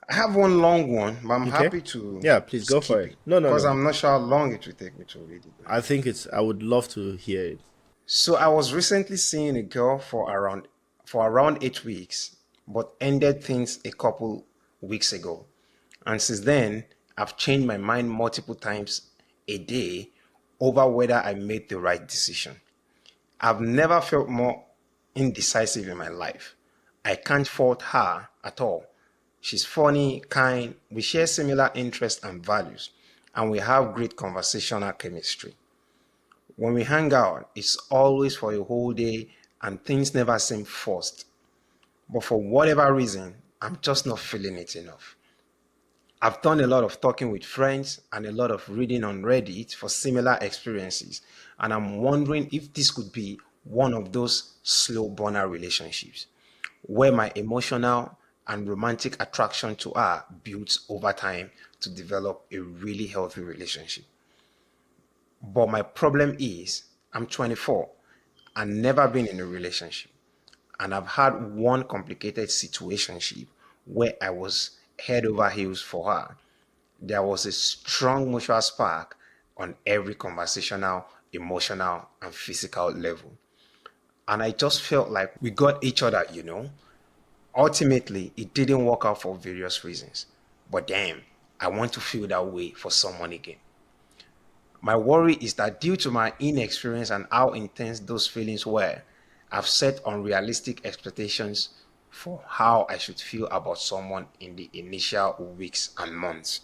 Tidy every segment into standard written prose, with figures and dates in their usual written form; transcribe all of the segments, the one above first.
I have one long one, but I'm Okay. happy to Yeah, please go for skip it. it No, no, because no. I'm not sure how long it will take me to read it. I would love to hear it. So I was recently seeing a girl for around 8 weeks, but ended things a couple weeks ago. And since then, I've changed my mind multiple times a day over whether I made the right decision. I've never felt more indecisive in my life. I can't fault her at all. She's funny, kind, we share similar interests and values, and we have great conversational chemistry. When we hang out, it's always for a whole day and things never seem forced. But for whatever reason, I'm just not feeling it enough. I've done a lot of talking with friends and a lot of reading on Reddit for similar experiences, and I'm wondering if this could be one of those slow burner relationships where my emotional and romantic attraction to her builds over time to develop a really healthy relationship. But my problem is, I'm 24 and never been in a relationship. And I've had one complicated situationship where I was head over heels for her. There was a strong mutual spark on every conversational, emotional, and physical level. And I just felt like we got each other. Ultimately, it didn't work out for various reasons. But damn, I want to feel that way for someone again. My worry is that due to my inexperience and how intense those feelings were, I've set unrealistic expectations for how I should feel about someone in the initial weeks and months.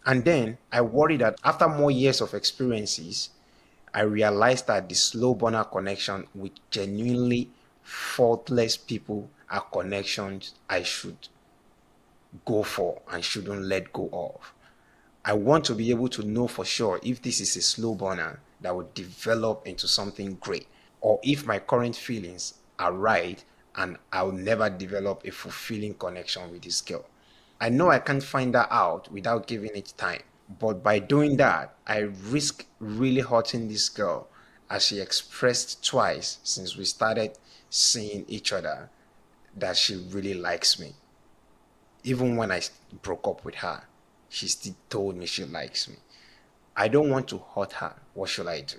And then I worry that after more years of experiences, I realized that the slow burner connection with genuinely faultless people are connections I should go for and shouldn't let go of. I want to be able to know for sure if this is a slow burner that will develop into something great, or if my current feelings are right and I'll never develop a fulfilling connection with this girl. I know I can't find that out without giving it time, but by doing that, I risk really hurting this girl as she expressed twice since we started seeing each other that she really likes me. Even when I broke up with her, she still told me she likes me. I don't want to hurt her. What should I do?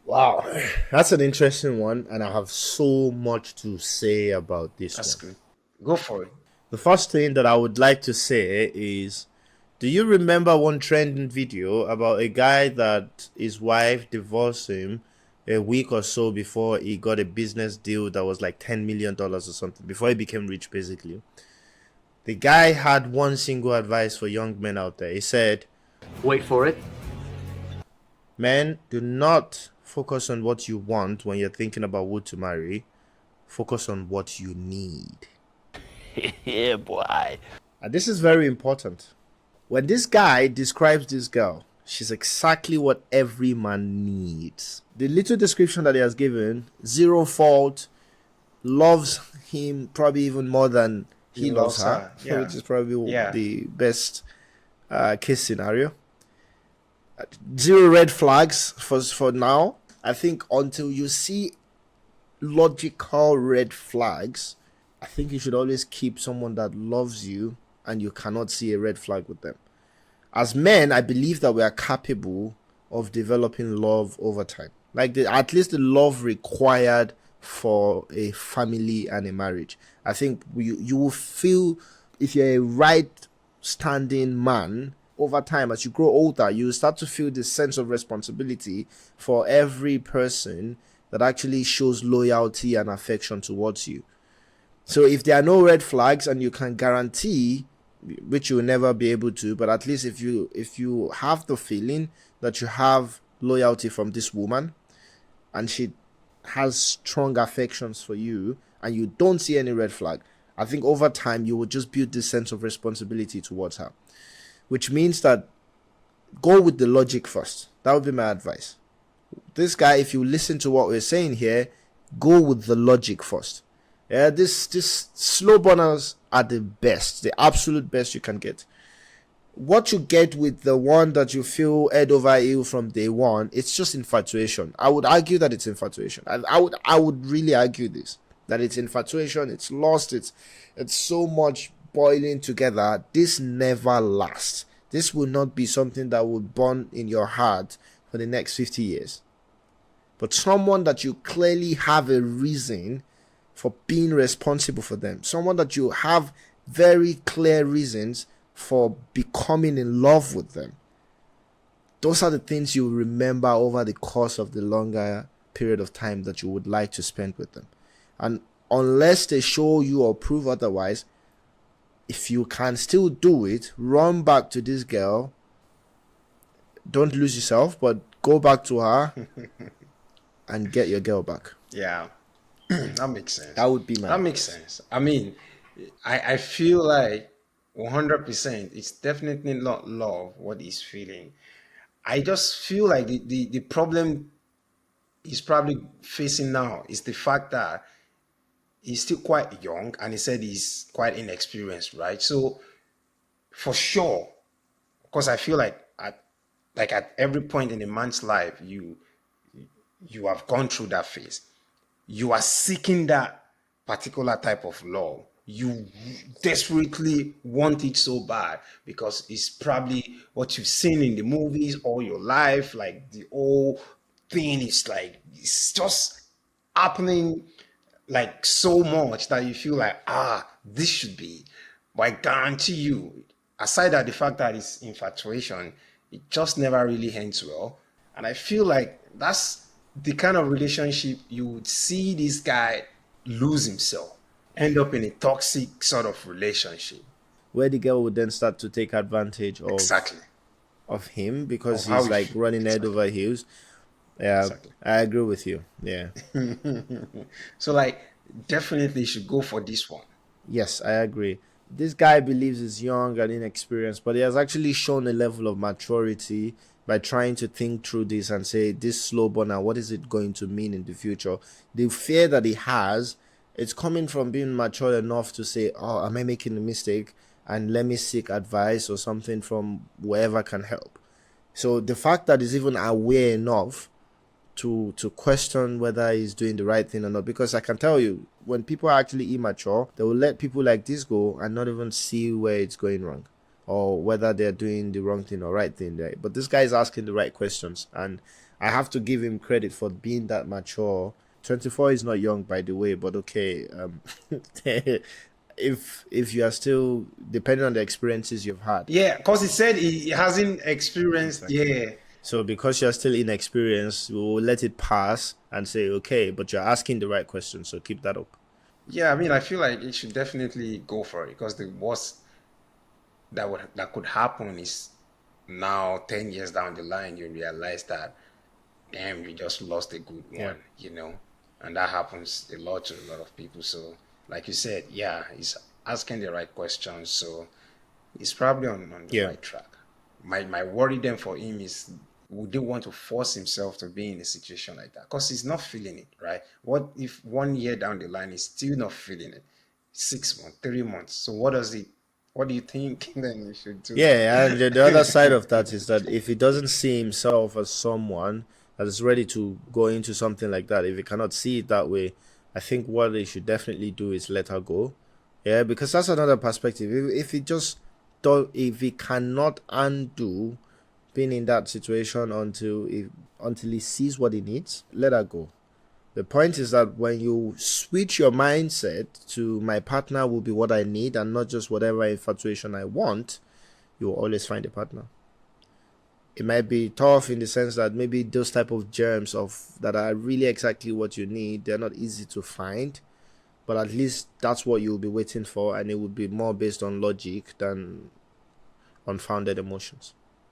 Wow. That's an interesting one, and I have so much to say about this That's one. good. Go for it. The first thing that I would like to say is, do you remember one trending video about a guy that his wife divorced him a week or so before he got a business deal that was like $10 million or something, before he became rich, basically? The guy had one single advice for young men out there. He said, Wait for it. men, do not focus on what you want when you're thinking about who to marry. Focus on what you need. Yeah, boy. And this is very important. When this guy describes this girl, she's exactly what every man needs. The little description that he has given, zero fault, loves him probably even more than He he loves loves her, her. which Yeah. is probably Yeah. the best case scenario. Zero red flags for now. I think until you see logical red flags, I think you should always keep someone that loves you and you cannot see a red flag with them. As men, I believe that we are capable of developing love over time. Like at least the love required for a family and a marriage. I think you will feel, if you're a right standing man, over time as you grow older, you start to feel this sense of responsibility for every person that actually shows loyalty and affection towards you. So if there are no red flags and you can guarantee, which you will never be able to, but at least if you have the feeling that you have loyalty from this woman and she has strong affections for you and you don't see any red flag, I think over time you will just build this sense of responsibility towards her, which means that go with the logic first. That would be my advice. This guy, if you listen to what we're saying here, go with the logic first. Yeah, this slow burners are the best, the absolute best you can get. What you get with the one that you feel head over heel from day one, it's just infatuation. I would argue that it's infatuation. I would really argue this, that it's infatuation. It's lost. It's so much spoiling together, this never lasts. This will not be something that will burn in your heart for the next 50 years. But someone that you clearly have a reason for being responsible for them, someone that you have very clear reasons for becoming in love with them, those are the things you remember over the course of the longer period of time that you would like to spend with them. And unless they show you or prove otherwise, if you can still do it, run back to this girl. Don't lose yourself, but go back to her and get your girl back. Yeah, that makes sense. That would be my That makes advice. sense. I mean, I feel like 100%, it's definitely not love what he's feeling. I just feel like the problem he's probably facing now is the fact that he's still quite young and he said he's quite inexperienced, right? So for sure, because I feel like at every point in a man's life, you have gone through that phase. You are seeking that particular type of love. You desperately want it so bad because it's probably what you've seen in the movies all your life. Like the whole thing is like it's just happening like so much that you feel like, this should be. But I guarantee you, aside that the fact that it's infatuation, it just never really ends well. And I feel like that's the kind of relationship you would see this guy lose himself, end up in a toxic sort of relationship. Where the girl would then start to take advantage Exactly. of him Of because how he's he like feels. running head Exactly. over heels. Yeah, Exactly. I agree with you. Yeah. So like definitely should go for this one. Yes, I agree. This guy believes he's young and inexperienced, but he has actually shown a level of maturity by trying to think through this and say, this slow burner, what is it going to mean in the future? The fear that he has, it's coming from being mature enough to say, oh, am I making a mistake? And let me seek advice or something from wherever can help. So the fact that he's even aware enough to question whether he's doing the right thing or not, because I can tell you when people are actually immature, they will let people like this go and not even see where it's going wrong or whether they're doing the wrong thing or right thing, right? But this guy is asking the right questions, and I have to give him credit for being that mature. 24 is not young, by the way, but okay. If you are still depending on the experiences you've had. Yeah, because he said he hasn't experienced, Exactly. yeah. So because you're still inexperienced, we will let it pass and say, okay, but you're asking the right question, so keep that up. Yeah, I mean, I feel like it should definitely go for it because the worst that could happen is now 10 years down the line you realize that damn you just lost a good Yeah. one. And that happens a lot to a lot of people. So like you said, yeah, he's asking the right questions, so he's probably on the Yeah. right track. My worry then for him is would he want to force himself to be in a situation like that? Because he's not feeling it, right? What if 1 year down the line he's still not feeling it? 6 months, 3 months. So what do you think then you should do? Yeah, and the other side of that is that if he doesn't see himself as someone that is ready to go into something like that, if he cannot see it that way, I think what he should definitely do is let her go. Yeah, because that's another perspective. If he just don't, if he cannot undo being in that situation until he sees what he needs, let her go. The point is that when you switch your mindset to my partner will be what I need and not just whatever infatuation I want, you will always find a partner. It might be tough in the sense that maybe those type of germs of that are really exactly what you need, they're not easy to find, but at least that's what you'll be waiting for, and it would be more based on logic than unfounded emotions.